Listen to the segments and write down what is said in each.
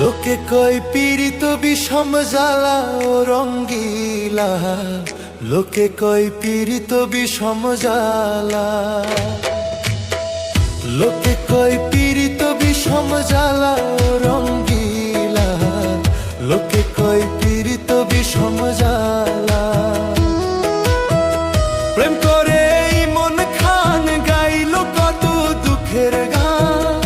লোকে কয় পীড়িত বিষম জ্বালা ও রঙ্গিলা, লোকে কয় পীড়িত বিষম জ্বালা, লোকে কয় পীড়িত বিষম জ্বালা ও রঙ্গিলা, লোকে কয় পীড়িত বিষম জ্বালা। প্রেম করে মন খান গাইল কত দুঃখের গান,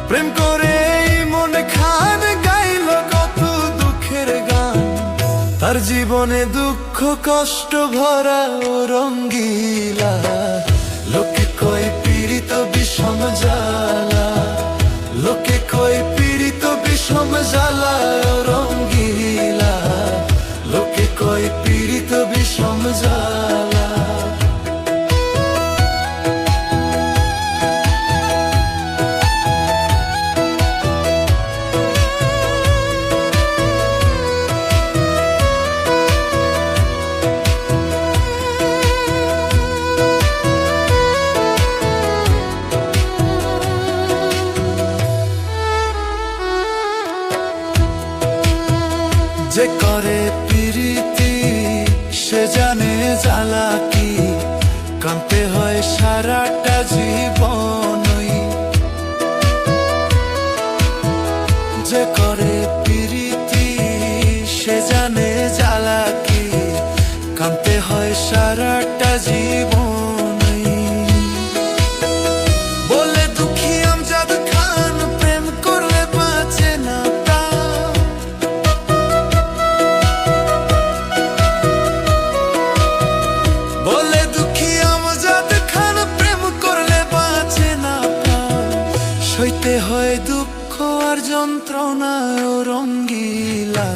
প্রেম করে মন খান গাইল কত দুঃখের গান। তার জীবনে দুঃখ কষ্ট ভরা ও রঙ্গিলা, লোকে কয় পীড়িত বিষম জ্বালা, লোকে কয় পীড়িত বিষম জ্বালা ও রঙ্গিলা, লোকে কয় পীড়িত বিষম জ্বালা। যে করে প্রীতি সে জানে জ্বালা কি, কাঁদতে হয় সারাটা জীবনই। যে করে প্রীতি সে জানে জ্বালা কি, কাঁদতে হয় সারাটা জীবনই। বলে দুঃখী আমজাদ খান প্রেম করলে বাঁচে না প্রাণ, বলে দুঃখী আমজাদ খান প্রেম করলে বাঁচে না প্রাণ। সইতে হয় দুঃখ আর যন্ত্রণা ও রঙ্গিলা।